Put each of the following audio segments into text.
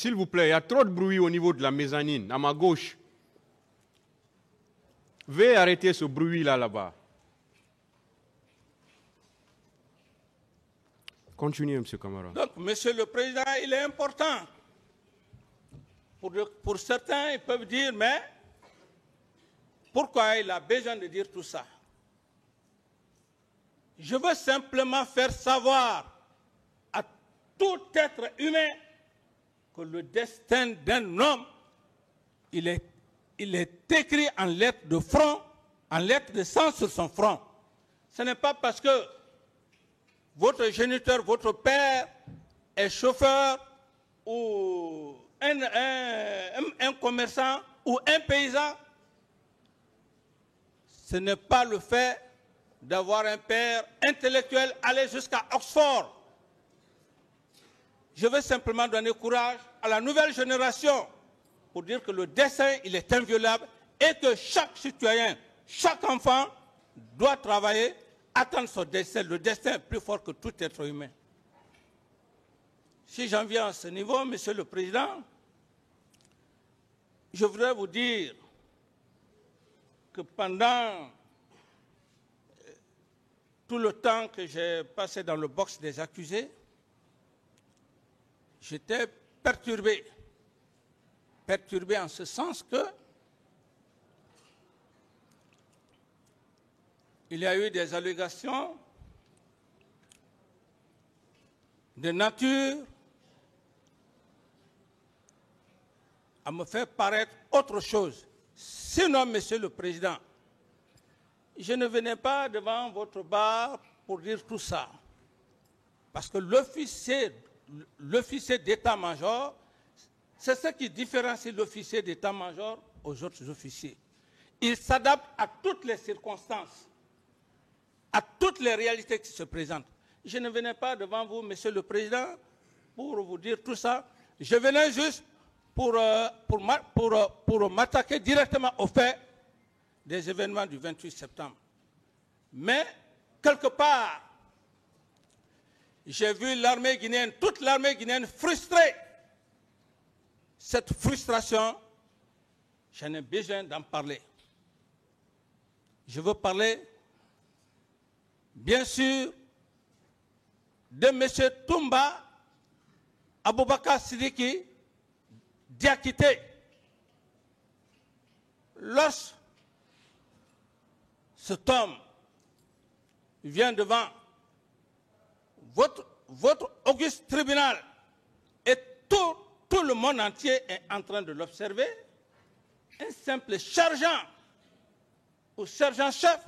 S'il vous plaît, il y a trop de bruit au niveau de la mezzanine, à ma gauche. Veuillez arrêter ce bruit-là, là-bas. Continuez, M. Camara. Donc, Monsieur le Président, il est important. Pour certains, ils peuvent dire, mais pourquoi il a besoin de dire tout ça? Je veux simplement faire savoir à tout être humain que le destin d'un homme, il est écrit en lettres de front, en lettres de sang sur son front. Ce n'est pas parce que votre géniteur, votre père est chauffeur ou un commerçant ou un paysan. Ce n'est pas le fait d'avoir un père intellectuel aller jusqu'à Oxford. Je veux simplement donner courage à la nouvelle génération pour dire que le destin, il est inviolable et que chaque citoyen, chaque enfant doit travailler, attendre son destin. Le destin est plus fort que tout être humain. Si j'en viens à ce niveau, Monsieur le Président, je voudrais vous dire que pendant tout le temps que j'ai passé dans le box des accusés, j'étais perturbé. Perturbé en ce sens que il y a eu des allégations de nature à me faire paraître autre chose. Sinon, Monsieur le Président, je ne venais pas devant votre bar pour dire tout ça. Parce que l'officier d'état-major, c'est ce qui différencie l'officier d'état-major aux autres officiers. Il s'adapte à toutes les circonstances, à toutes les réalités qui se présentent. Je ne venais pas devant vous, Monsieur le Président, pour vous dire tout ça. Je venais juste pour m'attaquer directement au fait des événements du 28 septembre. Mais, quelque part, j'ai vu l'armée guinéenne, toute l'armée guinéenne frustrée. Cette frustration, j'en ai besoin d'en parler. Je veux parler, bien sûr, de M. Toumba Aboubakar Sidiki Diakité. Lorsque cet homme vient devant votre auguste tribunal et tout le monde entier est en train de l'observer, un simple sergent ou sergent-chef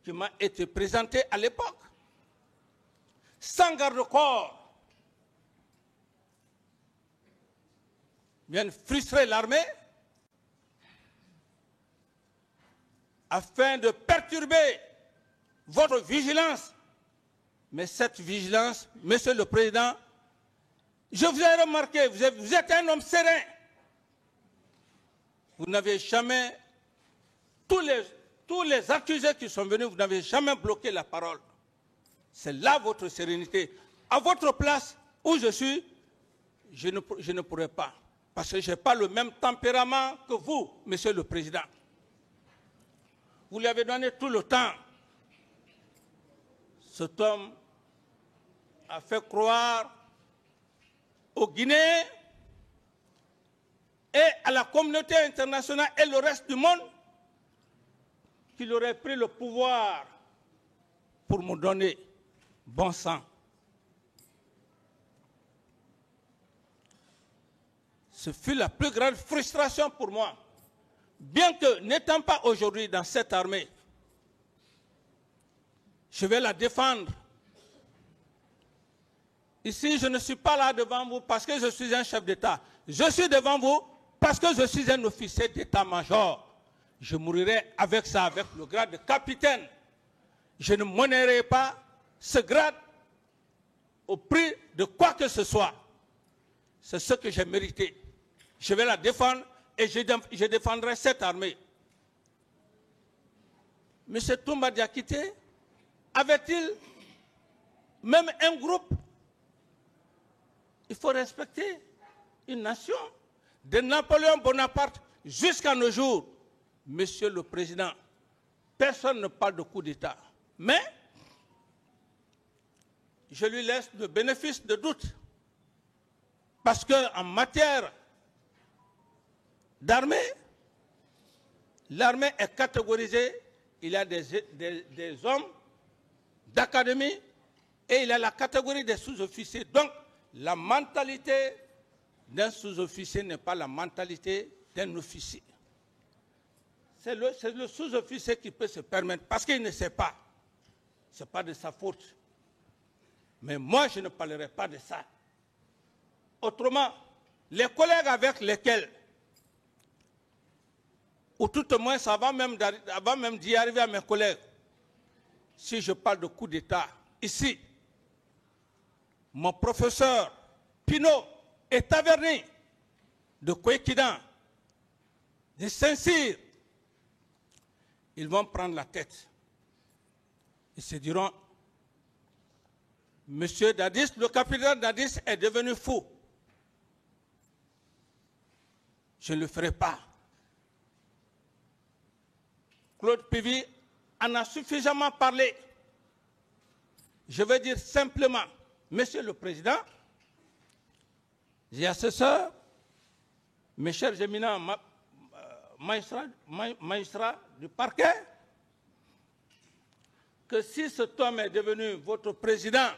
qui m'a été présenté à l'époque, sans garde-corps, vient frustrer l'armée afin de perturber votre vigilance. Mais cette vigilance, Monsieur le Président, je vous ai remarqué, vous êtes un homme serein. Vous n'avez jamais, tous les accusés qui sont venus, vous n'avez jamais bloqué la parole. C'est là votre sérénité. À votre place, où je suis, je ne pourrais pas. Parce que je n'ai pas le même tempérament que vous, Monsieur le Président. Vous lui avez donné tout le temps. Cet homme a fait croire aux Guinéens et à la communauté internationale et le reste du monde qu'il aurait pris le pouvoir pour me donner bon sang. Ce fut la plus grande frustration pour moi. Bien que n'étant pas aujourd'hui dans cette armée, je vais la défendre. Ici, je ne suis pas là devant vous parce que je suis un chef d'État. Je suis devant vous parce que je suis un officier d'état-major. Je mourirai avec ça, avec le grade de capitaine. Je ne m'honorerai pas ce grade au prix de quoi que ce soit. C'est ce que j'ai mérité. Je vais la défendre et je défendrai cette armée. M. Toumba Diakité avait-il même un groupe? Il faut respecter une nation. De Napoléon Bonaparte jusqu'à nos jours, Monsieur le Président, personne ne parle de coup d'État. Mais je lui laisse le bénéfice de doute. Parce qu'en matière d'armée, l'armée est catégorisée. Il y a des hommes d'académie et il y a la catégorie des sous-officiers. Donc, la mentalité d'un sous-officier n'est pas la mentalité d'un officier. C'est le sous-officier qui peut se permettre, parce qu'il ne sait pas. Ce n'est pas de sa faute. Mais moi, je ne parlerai pas de ça. Autrement, les collègues avec lesquels, ou tout au moins, avant même d'y arriver à mes collègues, si je parle de coup d'État, ici, mon professeur Pinot et Taverny, de Kouékidan, de Saint-Cyr, ils vont prendre la tête. Ils se diront, Monsieur Dadis, le capitaine Dadis est devenu fou. Je ne le ferai pas. Claude Pivy en a suffisamment parlé. Je veux dire simplement, Monsieur le Président, j'ai assesseur, mes chers éminents magistrats du parquet, que si cet homme est devenu votre président,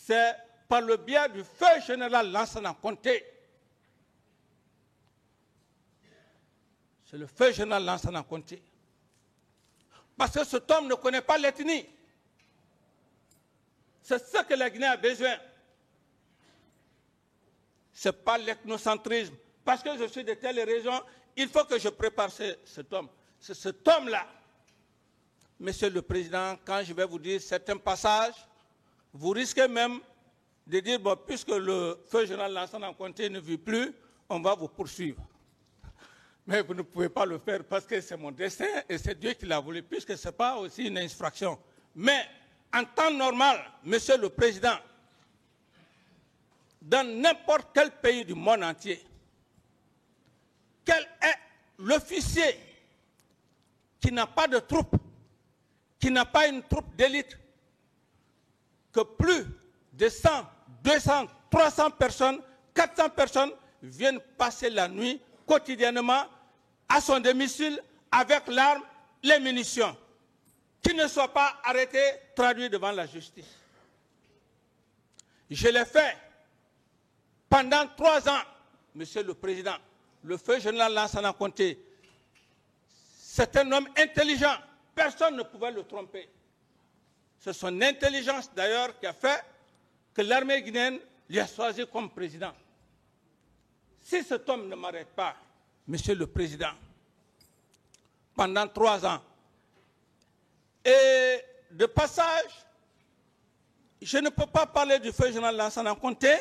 c'est par le biais du feu général Lansana Conté. C'est le feu général Lansana Conté. Parce que cet homme ne connaît pas l'ethnie. C'est ce que la Guinée a besoin. Ce n'est pas l'ethnocentrisme. Parce que je suis de telle région, il faut que je prépare cet homme. C'est cet homme-là. Monsieur le Président, quand je vais vous dire certains passages, vous risquez même de dire, bon, puisque le feu général Lansana Conté ne vit plus, on va vous poursuivre. Mais vous ne pouvez pas le faire parce que c'est mon destin et c'est Dieu qui l'a voulu, puisque ce n'est pas aussi une infraction. Mais en temps normal, Monsieur le Président, dans n'importe quel pays du monde entier, quel est l'officier qui n'a pas de troupe, qui n'a pas une troupe d'élite, que plus de 100, 200, 300 personnes, 400 personnes viennent passer la nuit quotidiennement à son domicile avec l'arme, les munitions, qui ne soient pas arrêtés, traduits devant la justice. Je l'ai fait pendant 3 ans, Monsieur le Président. Le feu général Lansana Conté, c'est un homme intelligent. Personne ne pouvait le tromper. C'est son intelligence d'ailleurs qui a fait que l'armée guinéenne lui a choisi comme président. Si cet homme ne m'arrête pas, Monsieur le Président, pendant 3 ans, et de passage, je ne peux pas parler du feu général Lansana Conté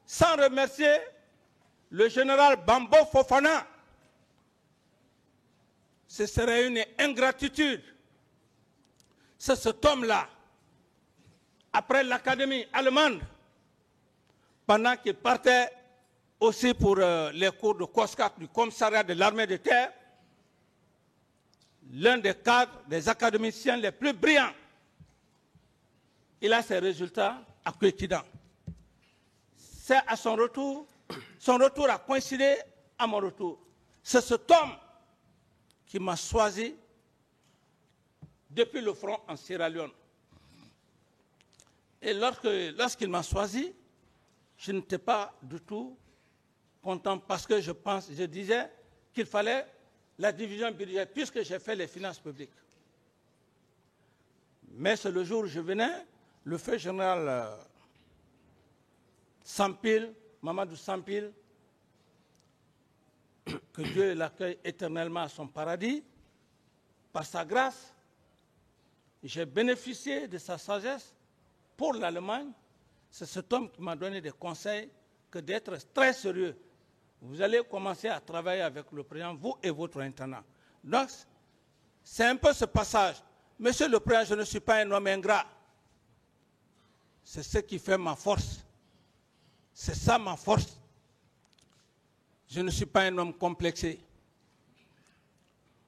sans remercier le général Bambo Fofana. Ce serait une ingratitude. C'est cet homme-là, après l'académie allemande, pendant qu'il partait aussi pour les cours de COSCAT du commissariat de l'armée de terre, l'un des cadres, des académiciens les plus brillants, il a ses résultats à Kouékidan. C'est à son retour a coïncidé à mon retour. C'est cet homme qui m'a choisi depuis le front en Sierra Leone. Et lorsqu'il m'a choisi, je n'étais pas du tout content parce que je disais qu'il fallait la division budgétaire puisque j'ai fait les finances publiques. Mais c'est le jour où je venais, le feu général Sampil, Mamadou Sampil, que Dieu l'accueille éternellement à son paradis, par sa grâce, j'ai bénéficié de sa sagesse pour l'Allemagne. C'est cet homme qui m'a donné des conseils que d'être très sérieux. Vous allez commencer à travailler avec le président, vous et votre intendant. Donc, c'est un peu ce passage. Monsieur le Président, je ne suis pas un homme ingrat. C'est ce qui fait ma force. C'est ça ma force. Je ne suis pas un homme complexé.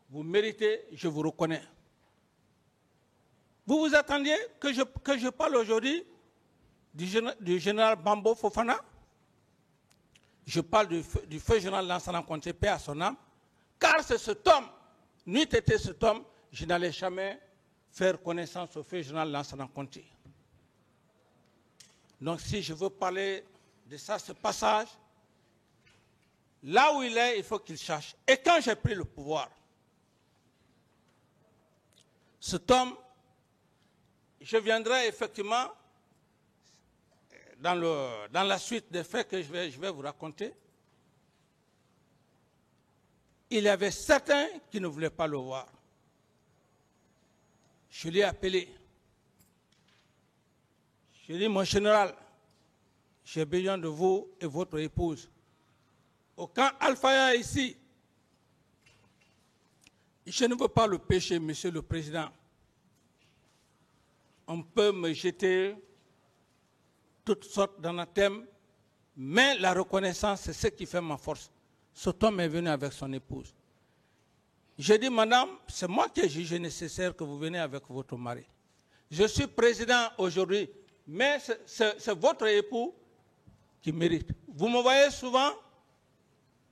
Vous méritez, je vous reconnais. Vous vous attendiez que je parle aujourd'hui du général Bambo Fofana? Je parle du feu général Lansana Conté, paix à son âme, car c'est cet homme, n'eût été cet homme, je n'allais jamais faire connaissance au feu général Lansana Conté. Donc si je veux parler de ça, ce passage, là où il est, il faut qu'il cherche. Et quand j'ai pris le pouvoir, cet homme, je viendrai effectivement dans la suite des faits que je vais vous raconter. Il y avait certains qui ne voulaient pas le voir. Je l'ai appelé. Je lui ai dit, mon général, j'ai besoin de vous et votre épouse. Au camp Alphaya ici, je ne veux pas le pécher, monsieur le président. On peut me jeter toutes sortes d'anathèmes, mais la reconnaissance, c'est ce qui fait ma force. Cet homme est venu avec son épouse. J'ai dit, madame, c'est moi qui ai jugé nécessaire que vous venez avec votre mari. Je suis président aujourd'hui, mais c'est votre époux qui mérite. Vous me voyez souvent,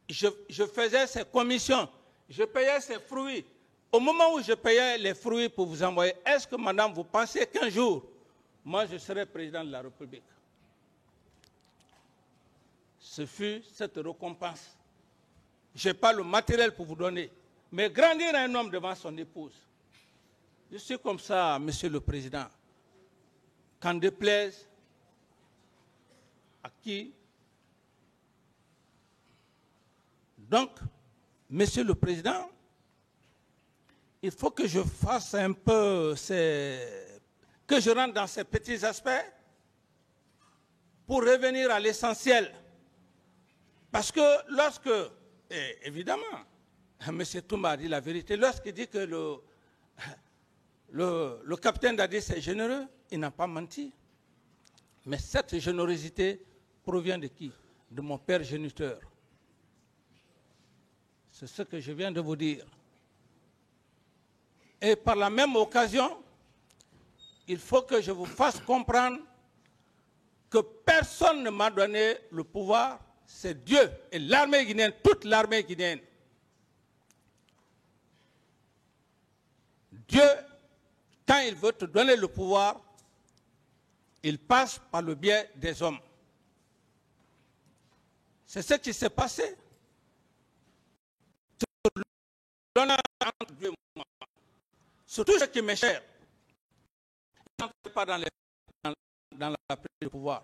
je faisais ces commissions, je payais ces fruits. Au moment où je payais les fruits pour vous envoyer, est-ce que, madame, vous pensez qu'un jour, moi, je serai président de la République? Ce fut cette récompense. Je n'ai pas le matériel pour vous donner, mais grandir un homme devant son épouse. Je suis comme ça, monsieur le président. Qu'en déplaise à qui. Donc, monsieur le président, il faut que je fasse un peu, que je rentre dans ces petits aspects pour revenir à l'essentiel. Parce que lorsque, évidemment, M. Toumba a dit la vérité, lorsqu'il dit que le capitaine Dadis est généreux, il n'a pas menti. Mais cette générosité provient de qui? De mon père géniteur. C'est ce que je viens de vous dire. Et par la même occasion, il faut que je vous fasse comprendre que personne ne m'a donné le pouvoir, c'est Dieu et l'armée guinéenne, toute l'armée guinéenne. Dieu, quand il veut te donner le pouvoir, il passe par le biais des hommes. C'est ce qui s'est passé. L'honneur entre Dieu et moi. Surtout ce qui m'est cher. Il n'entre pas dans la prise de pouvoir.